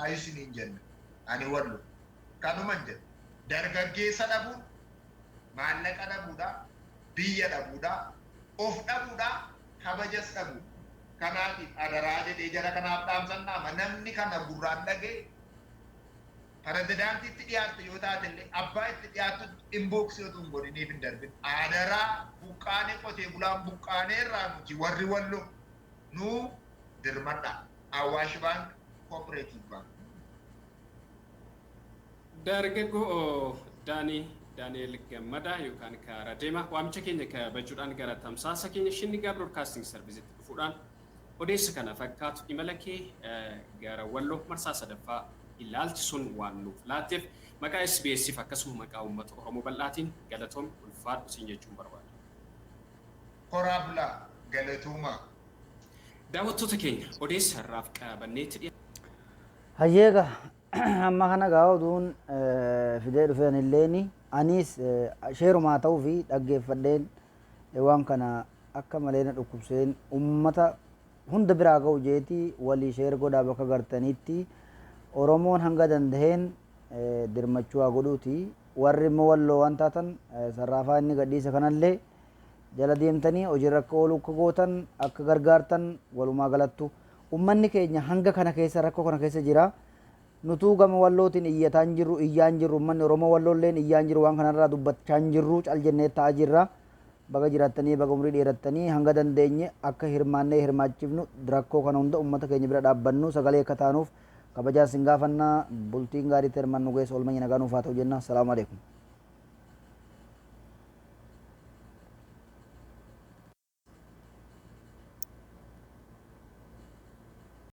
isiniin jenna. Ani wallo kanuman jedha. Dargaggeessa dhabuun maallaqa dhabuudha, biyya dhabuudha, of dhabuudha, kabajas dhabuudha. Kanaatiif adaraa jedhee jara kanaaf dhaamsannaa namni kana gurraan dhagee pirezidaantiitti dhiyaatu yoo taatellee abbaa itti dhiyaatu inboksii otoo hin godhiniif hin darbin. Adaraa buqqaanee qotee bulaan buqqaanee irraa nuti warri wallo nu dirmadha. Awaash Baank Cooperative Bank. Dargaggoo Daani'eel Gammadaa yookaan karaa deema waamicha keenya kabajuudhaan gara tamsaasa keenya Shinni Gaa Broadcasting Servicetti dhufuudhaan odeessa kana fakkaatu imala kee gara Walloo marsaa sadaffaa ilaalchisuun waan nuuf laatteef maqaa SBS'if akkasuma maqaa uummata Oromoo bal'aatiin galatoom ulfaadhu siin jechuun barbaada. Horaa bulaa galatuuma. Daawwattoota keenya odeessa har'aaf qabanneetti dhiyaatu. Hayyeega amma kana gaa'uun fidee dhufeen illeeni anis sheerumaa ta'uu fi dhaggeeffadheen waan kana akka malee na dhukkubseen uummata hunda biraa ga'u jeetii walii sheer godhaa bakka gartaniitti Oromoon hanga danda'een dirmachuu haa godhuuti warri immoo walloo waan taatan sarraafaa inni gadhiisa kanallee jala deemtanii hojiirra akka ooluu akka gootan akka gargaartan walumaa galattu ummanni keenya hanga kana keessa rakkoo kana keessa jira nutuu gama wallootiin iyyataan jirru iyyaan jirru ummanni Oromoo walloolleen iyyaan jiru waan kanarraa dubbachaan jirru cal jennee ta'aa jirra baga jiraatanii baga umrii dheerattanii hanga dandeenye akka hirmaannee hirmaachifnu rakkoo kana hunda ummata keenya bira dhaabbannu sagalee akka taanuuf kabajaa sin gaafannaa bultiin gaarii terman nu geessa olma nagaa nuuf haa ta'u jenna. Assalaamu alaikum.